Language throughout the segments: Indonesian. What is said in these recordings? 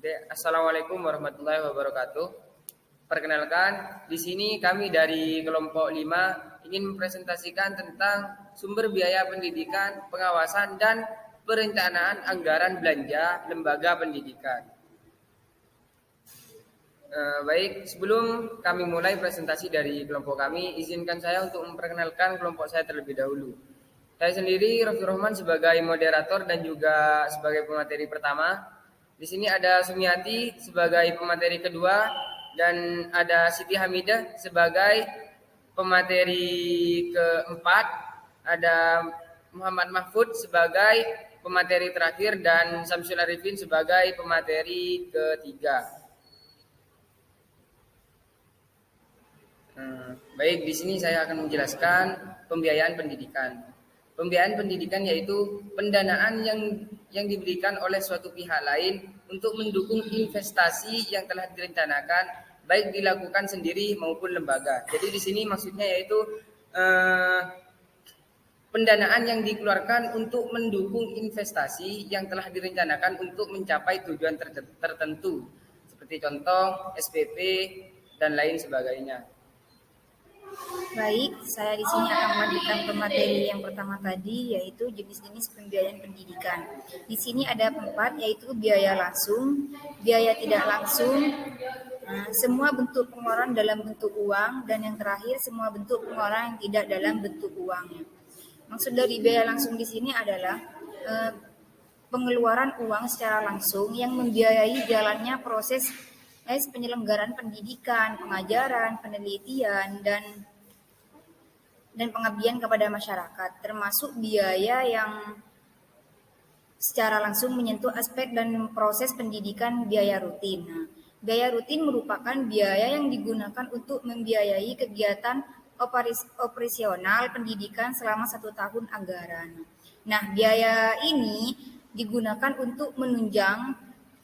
Assalamualaikum warahmatullahi wabarakatuh. Perkenalkan, di sini kami dari kelompok 5 ingin mempresentasikan tentang sumber biaya pendidikan, pengawasan, dan perencanaan anggaran belanja lembaga pendidikan. Baik, sebelum kami mulai presentasi dari kelompok kami, izinkan saya untuk memperkenalkan kelompok saya terlebih dahulu. Saya sendiri, Rafiur Rahman, sebagai moderator dan juga sebagai pemateri pertama. Di sini ada Sumiati sebagai pemateri kedua dan ada Siti Hamidah sebagai pemateri keempat, ada Muhammad Mahfud sebagai pemateri terakhir dan Samsul Arifin sebagai pemateri ketiga. Baik, di sini saya akan menjelaskan pembiayaan pendidikan. Pembiayaan pendidikan yaitu pendanaan yang diberikan oleh suatu pihak lain untuk mendukung investasi yang telah direncanakan, baik dilakukan sendiri maupun lembaga. Jadi di sini maksudnya yaitu pendanaan yang dikeluarkan untuk mendukung investasi yang telah direncanakan untuk mencapai tujuan tertentu, seperti contoh SPP dan lain sebagainya. Baik, saya di sini akan melanjutkan pemateri yang pertama tadi, yaitu jenis-jenis pembiayaan pendidikan. Di sini ada 4, yaitu biaya langsung, biaya tidak langsung, semua bentuk pengeluaran dalam bentuk uang, dan yang terakhir semua bentuk pengeluaran yang tidak dalam bentuk uang. Maksud dari biaya langsung di sini adalah pengeluaran uang secara langsung yang membiayai jalannya proses penyelenggaraan pendidikan, pengajaran, penelitian, dan pengabdian kepada masyarakat, termasuk biaya yang secara langsung menyentuh aspek dan proses pendidikan biaya rutin. Nah, biaya rutin merupakan biaya yang digunakan untuk membiayai kegiatan operasional pendidikan selama 1 tahun anggaran. Nah, biaya ini digunakan untuk menunjang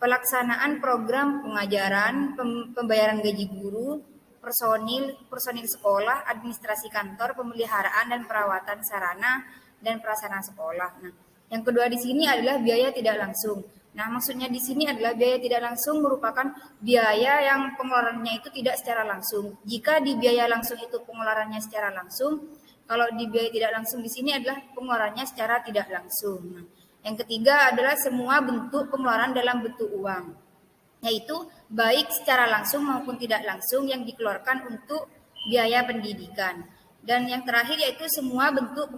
pelaksanaan program pengajaran, pembayaran gaji guru, personil sekolah, administrasi kantor, pemeliharaan dan perawatan sarana dan prasarana sekolah. Nah, yang kedua di sini adalah biaya tidak langsung. Nah, maksudnya di sini adalah biaya tidak langsung merupakan biaya yang pengeluarannya itu tidak secara langsung. Jika di biaya langsung itu pengeluarannya secara langsung, kalau di biaya tidak langsung di sini adalah pengeluarannya secara tidak langsung. Nah, yang ketiga adalah semua bentuk pengeluaran dalam bentuk uang, yaitu baik secara langsung maupun tidak langsung yang dikeluarkan untuk biaya pendidikan. Dan yang terakhir yaitu semua bentuk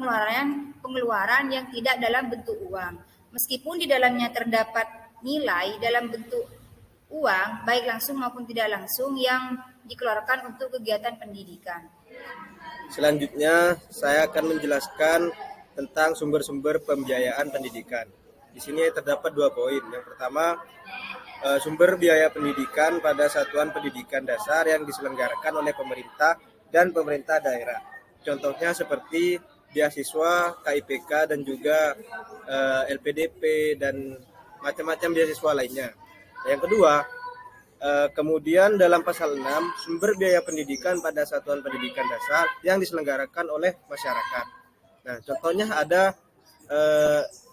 pengeluaran yang tidak dalam bentuk uang. Meskipun di dalamnya terdapat nilai dalam bentuk uang, baik langsung maupun tidak langsung yang dikeluarkan untuk kegiatan pendidikan. Selanjutnya, saya akan menjelaskan tentang sumber-sumber pembiayaan pendidikan. Di sini terdapat 2 poin. Yang pertama, sumber biaya pendidikan pada satuan pendidikan dasar yang diselenggarakan oleh pemerintah dan pemerintah daerah. Contohnya seperti beasiswa, KIPK, dan juga LPDP, dan macam-macam beasiswa lainnya. Yang kedua, kemudian dalam pasal 6, sumber biaya pendidikan pada satuan pendidikan dasar yang diselenggarakan oleh masyarakat. Nah, contohnya ada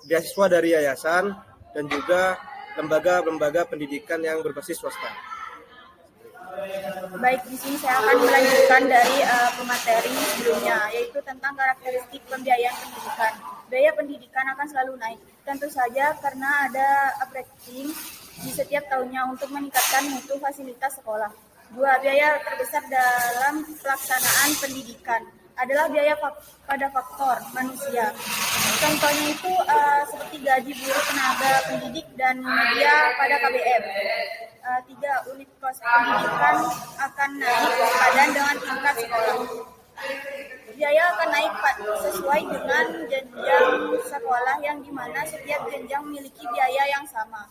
beasiswa dari yayasan dan juga lembaga-lembaga pendidikan yang berbasis swasta. Baik, di sini saya akan melanjutkan dari pemateri sebelumnya, yaitu tentang karakteristik pembiayaan pendidikan. Biaya pendidikan akan selalu naik, tentu saja karena ada upgrading di setiap tahunnya untuk meningkatkan mutu fasilitas sekolah. 2. Biaya terbesar dalam pelaksanaan pendidikan adalah biaya pada faktor manusia. Contohnya itu seperti gaji guru, tenaga pendidik, dan media pada KBM. 3. Unit kos pendidikan akan naik sepadan dengan tingkat sekolah. Biaya akan naik sesuai dengan jenjang sekolah yang dimana setiap jenjang memiliki biaya yang sama.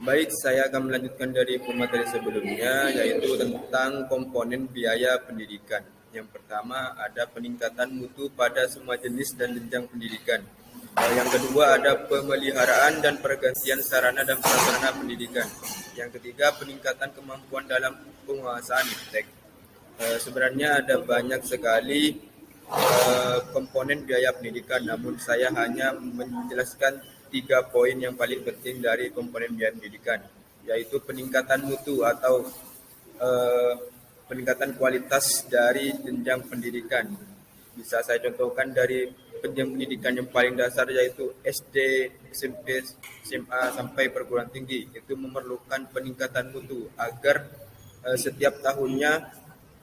Baik, saya akan melanjutkan dari pemateri sebelumnya, yaitu tentang komponen biaya pendidikan. Yang pertama ada peningkatan mutu pada semua jenis dan jenjang pendidikan. Yang kedua ada pemeliharaan dan pergantian sarana dan prasarana pendidikan. Yang ketiga peningkatan kemampuan dalam penguasaan iptek. Sebenarnya ada banyak sekali komponen biaya pendidikan, namun saya hanya menjelaskan 3 poin yang paling penting dari komponen biaya pendidikan, yaitu peningkatan mutu atau peningkatan kualitas dari jenjang pendidikan. Bisa saya contohkan dari jenjang pendidikan yang paling dasar yaitu SD, SMP, SMA sampai perguruan tinggi. Itu memerlukan peningkatan mutu agar setiap tahunnya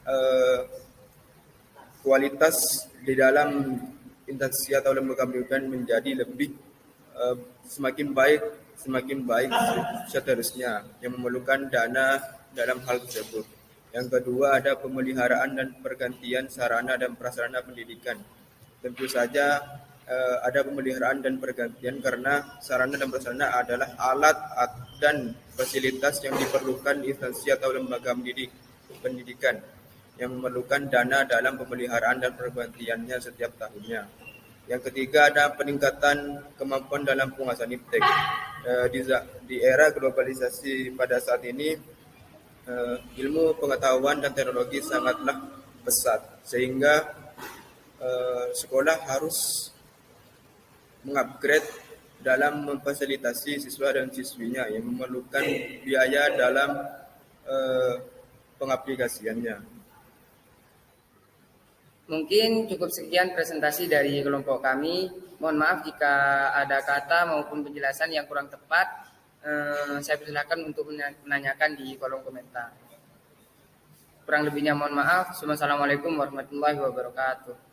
eh, kualitas di dalam instansi atau lembaga pendidikan menjadi lebih semakin baik seterusnya, yang memerlukan dana dalam hal tersebut. Yang kedua ada pemeliharaan dan pergantian sarana dan prasarana pendidikan. Tentu saja ada pemeliharaan dan pergantian karena sarana dan prasarana adalah alat dan fasilitas yang diperlukan instansi atau lembaga pendidikan yang memerlukan dana dalam pemeliharaan dan pergantiannya setiap tahunnya. Yang ketiga ada peningkatan kemampuan dalam penguasaan iptek. Di era globalisasi pada saat ini, ilmu pengetahuan dan teknologi sangatlah pesat, sehingga sekolah harus mengupgrade dalam memfasilitasi siswa dan siswinya yang memerlukan biaya dalam pengaplikasiannya. Mungkin cukup sekian presentasi dari kelompok kami. Mohon maaf jika ada kata maupun penjelasan yang kurang tepat. Saya persilakan untuk menanyakan di kolom komentar. Kurang lebihnya mohon maaf. Wassalamualaikum warahmatullahi wabarakatuh.